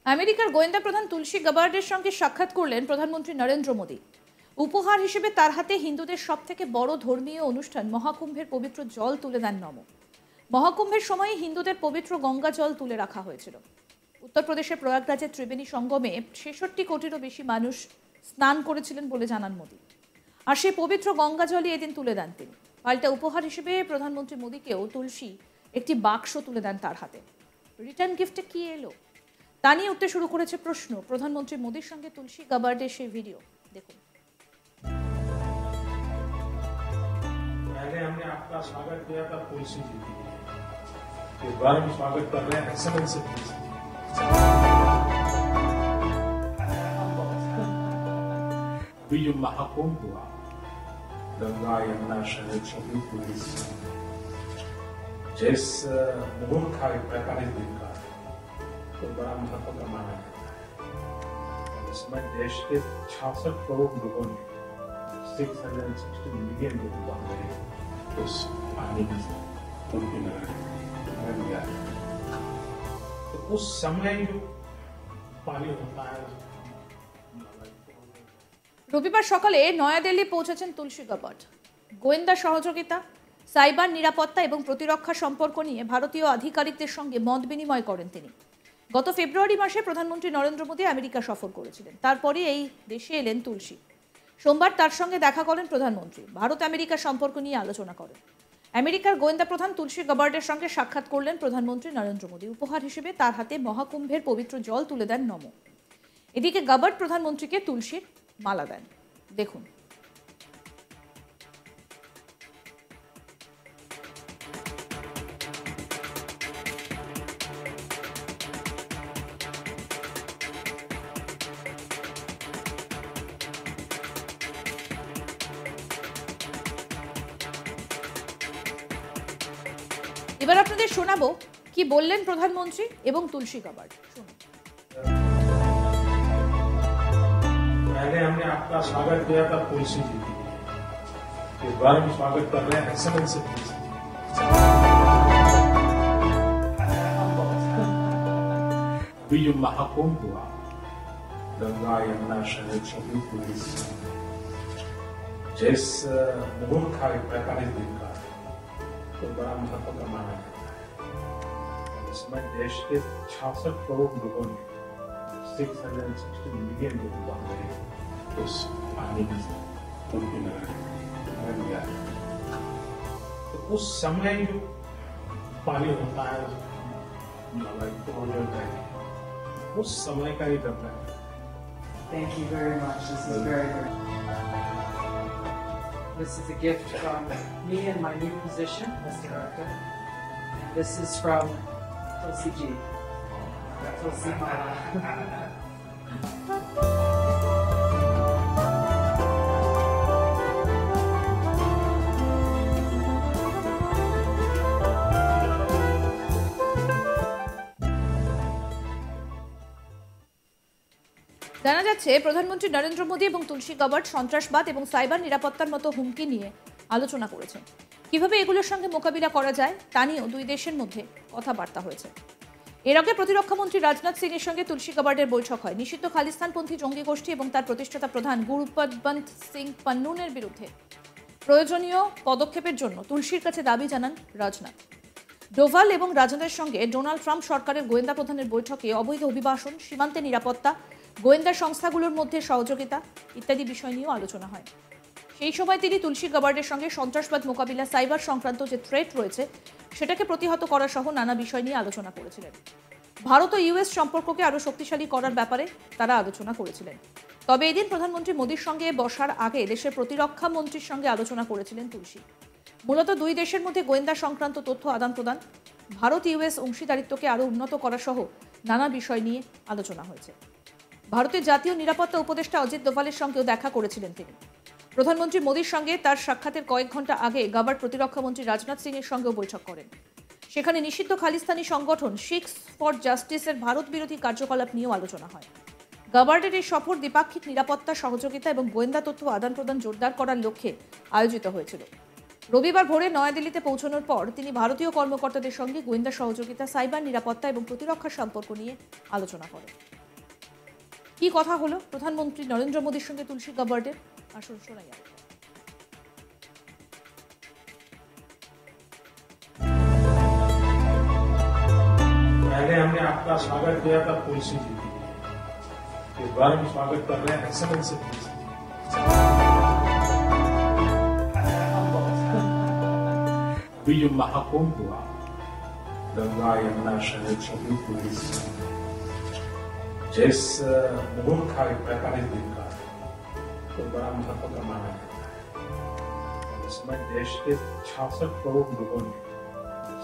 আমেরিকার গোয়েন্দা প্রধান তুলসী গাবার্ডের সঙ্গে সাক্ষাৎ করলেন প্রধানমন্ত্রী নরেন্দ্র মোদী। উপহার হিসেবে তার হাতে হিন্দুদের সবথেকে বড় ধর্মীয় অনুষ্ঠান মহাকুম্ভের পবিত্র জল তুলে দেন নম। মহাকুম্ভের সময় হিন্দুদের পবিত্র গঙ্গা জল তুলে রাখা হয়েছিল। উত্তরপ্রদেশের প্রয়াগরাজের ত্রিবেণী সঙ্গমে ৬৬ কোটিরও বেশি মানুষ স্নান করেছিলেন বলে জানান মোদী। আর সেই পবিত্র গঙ্গা জলই এদিন তুলে দেন তিনি। পাল্টা উপহার হিসেবে প্রধানমন্ত্রী মোদীকেও তুলসী একটি বাক্স তুলে দেন তার হাতে। রিটার্ন গিফটে কি এলো তা নিয়ে উঠতে শুরু করেছে প্রশ্ন। প্রধানমন্ত্রী মোদীর সঙ্গে তুলসী গাবার্ডের সেই ভিডিও দেখুন। पहले हमने आपका स्वागत किया था तुलसी जी की, इस बार हम स्वागत कर रहे हैं एक्सेलेंसी तुलसी जी। अभी जो महाकुंभ हुआ, गंगा यमुना शहर सभी पुलिस जिस मुहूर्त था 45 दिन का, तो बड़ा महत्व का माना जाता है। इसमें देश के 66 करोड़ लोगों ने 660 मिलियन लोग उस पानी में उनकी नजर गया। तो उस समय जो पानी होता है, রবিবার সকালে নয়াদিল্লি পৌঁছেছেন তুলসী গাবার্ড। গোয়েন্দা সহযোগিতা, সাইবার নিরাপত্তা এবং প্রতিরক্ষা সম্পর্ক নিয়ে ভারতীয় আধিকারিকদের সঙ্গে মত বিনিময় করেন তিনি। গত ফেব্রুয়ারি মাসে প্রধানমন্ত্রী নরেন্দ্র মোদী আমেরিকা সফর করেছিলেন। তারপরে এই দেশে এলেন তুলসী। সোমবার তার সঙ্গে দেখা করেন প্রধানমন্ত্রী। ভারত আমেরিকা সম্পর্ক নিয়ে আলোচনা করেন। আমেরিকার গোয়েন্দা প্রধান তুলসী গাবার্ডের সঙ্গে সাক্ষাৎ করলেন প্রধানমন্ত্রী নরেন্দ্র মোদী। উপহার হিসেবে তার হাতে মহাকুম্ভের পবিত্র জল তুলে দেন নম। এদিকে গাবার্ড প্রধানমন্ত্রীকে তুলসীর মালা দেন, দেখুন। এবার আপনাদের শোনাবো কি বললেন প্রধানমন্ত্রী এবং তুলসী গাবার্ড, শুনুন। पहले हमने आपका स्वागत किया था तुलसी जी की, इस बार हम स्वागत कर रहे हैं एक्सेलेंसी तुलसी जी। अभी जो महाकुंभ हुआ, गंगा यमुना शहर सभी पुलिस जिस मुहूर्त था 45 दिन का, तो बड़ा महत्व का माना जाता है। इसमें देश के 66 करोड़ लोगों ने 660 मिलियन लोग उस पानी में उनकी नजर गया। तो उस समय जो पानी होता है, उस समय का ही डर है। Thank you very much. This is very good. This is a gift from me in my new position as director. And this is from Tulsi Ji. Tulsi Mala. জানা যাচ্ছে প্রধানমন্ত্রী নরেন্দ্র মোদী এবং তুলসী গাবার্ড সন্ত্রাসবাদ এবং সাইবার নিরাপত্তার মতো হুমকি নিয়ে আলোচনা করেছেন। কিভাবে এগুলোর সঙ্গে মোকাবিলা করা যায় তা নিয়েও দুই দেশের মধ্যে কথাবার্তা হয়েছে। এর আগে প্রতিরক্ষা মন্ত্রী রাজনাথ সিং এর সঙ্গে তুলসী গাবার্ডের বৈঠক হয়। নিষিদ্ধ খালিস্তানপন্থী জঙ্গি গোষ্ঠী এবং তার প্রতিষ্ঠাতা প্রধান গুরুপদবন্ত সিং পান্নুনের বিরুদ্ধে প্রয়োজনীয় পদক্ষেপের জন্য তুলসীর কাছে দাবি জানান রাজনাথ। ডোভাল এবং রাজনাথের সঙ্গে ডোনাল্ড ট্রাম্প সরকারের গোয়েন্দা প্রধানের বৈঠকে অবৈধ অভিবাসন, সীমান্তে নিরাপত্তা, গোয়েন্দা সংস্থাগুলোর মধ্যে সহযোগিতা ইত্যাদি বিষয় নিয়েও আলোচনা হয়। সেই সময় তিনি তুলসী গাবার্ডের সঙ্গে সন্ত্রাসবাদ মোকাবিলা, সাইবার সংক্রান্ত যে থ্রেট রয়েছে সেটাকে প্রতিহত করা সহ নানা বিষয় নিয়ে আলোচনা করেছিলেন। ভারত ও ইউএস সম্পর্ককে আরও শক্তিশালী করার ব্যাপারে তারা আলোচনা করেছিলেন। তবে এদিন প্রধানমন্ত্রী মোদীর সঙ্গে বসার আগে দেশের প্রতিরক্ষা মন্ত্রীর সঙ্গে আলোচনা করেছিলেন তুলসী। মূলত দুই দেশের মধ্যে গোয়েন্দা সংক্রান্ত তথ্য আদান প্রদান, ভারত ইউএস অংশীদারিত্বকে আরও উন্নত করা সহ নানা বিষয় নিয়ে আলোচনা হয়েছে। ভারতের জাতীয় নিরাপত্তা উপদেষ্টা অজিত দোভালের সঙ্গেও দেখা করেছিলেন তিনি। প্রধানমন্ত্রী মোদীর সঙ্গে তার সাক্ষাতের কয়েক ঘন্টা আগে গাবার্ড প্রতিরক্ষামন্ত্রী রাজনাথ সিং এর সঙ্গেও বৈঠক করেন। সেখানে নিষিদ্ধ খালিস্তানি সংগঠন শিখস ফর জাস্টিসের ভারত বিরোধী কার্যকলাপ নিয়েও আলোচনা হয়। গাবার্ডের এই সফর দ্বিপাক্ষিক নিরাপত্তা, সহযোগিতা এবং গোয়েন্দা তথ্য আদান প্রদান জোরদার করার লক্ষ্যে আয়োজিত হয়েছিল। রবিবার ভোরে নয়াদিল্লিতে পৌঁছানোর পর তিনি ভারতীয় কর্মকর্তাদের সঙ্গে গোয়েন্দা সহযোগিতা, সাইবার নিরাপত্তা এবং প্রতিরক্ষার সম্পর্ক নিয়ে আলোচনা করেন। কি কথা হলো প্রধানমন্ত্রী নরেন্দ্র মোদীর সঙ্গে তুলসী গাবার্ডের? আসুন শোনাই আগে। पहले हमने आपका स्वागत किया था तुलसी जी की, इस बार हम स्वागत कर रहे हैं एक्सेलेंसी तुलसी जी। अभी जो महाकुंभ हुआ, गंगा यमुना शहर सभी पुलिस जिस मुहूर्त था 45 दिन का, तो बड़ा महत्व का माना जाता है। इसमें देश के 66 करोड़ लोगों ने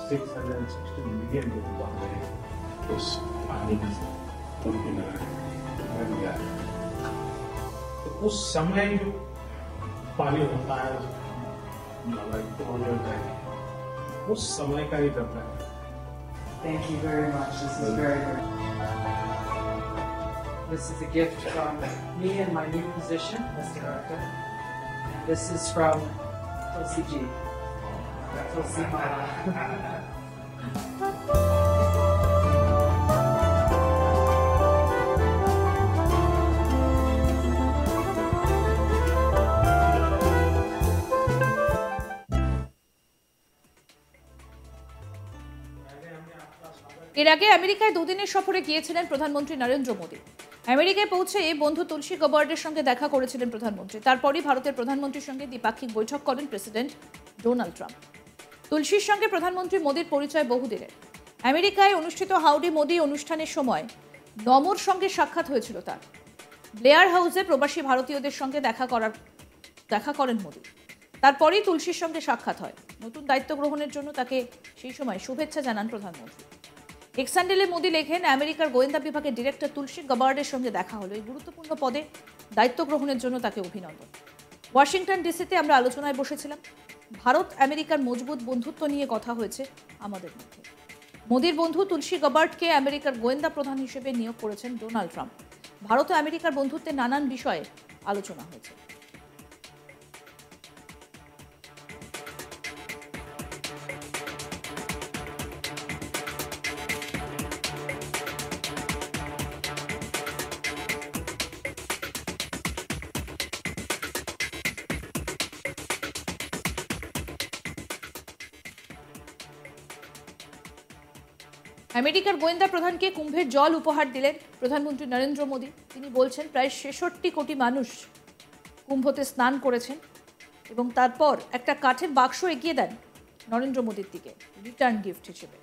660 मिलियन लोग हैं उस पानी में उनकी नजर गया। तो उस समय जो पानी होता है उस समय का ही डरना है। Thank you very much. This is very good. This is a gift from me in my new position as director. This is from Tulsi Ji. Tulsi Mala. এর আগে আমেরিকায় দুদিনের সফরে গিয়েছিলেন প্রধানমন্ত্রী নরেন্দ্র মোদী। আমেরিকায় পৌঁছে বন্ধু তুলসী গাবার্ডের সঙ্গে দেখা করেছিলেন প্রধানমন্ত্রী। তারপরই ভারতের প্রধানমন্ত্রীর সঙ্গে দ্বিপাক্ষিক বৈঠক করেন প্রেসিডেন্ট ডোনাল্ড ট্রাম্প। তুলসীর সঙ্গে প্রধানমন্ত্রী মোদীর পরিচয় বহুদিনের। আমেরিকায় অনুষ্ঠিত হাউডি মোদি অনুষ্ঠানের সময় নমোর সঙ্গে সাক্ষাৎ হয়েছিল তার। ব্লেয়ার হাউসে প্রবাসী ভারতীয়দের সঙ্গে দেখা করেন মোদী। তারপরেই তুলসীর সঙ্গে সাক্ষাৎ হয়। নতুন দায়িত্ব গ্রহণের জন্য তাকে সেই সময় শুভেচ্ছা জানান প্রধানমন্ত্রী। এক্স হ্যান্ডেলে মোদী লেখেন, আমেরিকার গোয়েন্দা বিভাগের ডিরেক্টর তুলসী গাবার্ডের সঙ্গে দেখা হলো। এই গুরুত্বপূর্ণ পদে দায়িত্ব গ্রহণের জন্য তাকে অভিনন্দন। ওয়াশিংটন ডিসিতে আমরা আলোচনায় বসেছিলাম। ভারত আমেরিকার মজবুত বন্ধুত্ব নিয়ে কথা হয়েছে আমাদের মধ্যে। মোদীর বন্ধু তুলসী গাবার্ডকে আমেরিকার গোয়েন্দা প্রধান হিসেবে নিয়োগ করেছেন ডোনাল্ড ট্রাম্প। ভারত ও আমেরিকার বন্ধুত্বের নানান বিষয়ে আলোচনা হয়েছে। আমেরিকার গোয়েন্দা প্রধানকে কুম্ভের জল উপহার দিলেন প্রধানমন্ত্রী নরেন্দ্র মোদী। তিনি বলছেন, প্রায় ৬৬ কোটি মানুষ কুম্ভতে স্নান করেছেন এবং তারপর একটা কাঠের বাক্স এগিয়ে দেন নরেন্দ্র মোদীর দিকে রিটার্ন গিফট হিসেবে।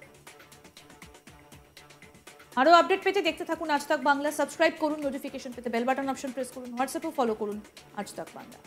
আরও আপডেট পেতে দেখতে থাকুন আজ তাক বাংলা। সাবস্ক্রাইব করুন, নোটিফিকেশন পেতে বেল বাটন অপশন প্রেস করুন, হোয়াটসঅ্যাপেও ফলো করুন আজ তাক বাংলা।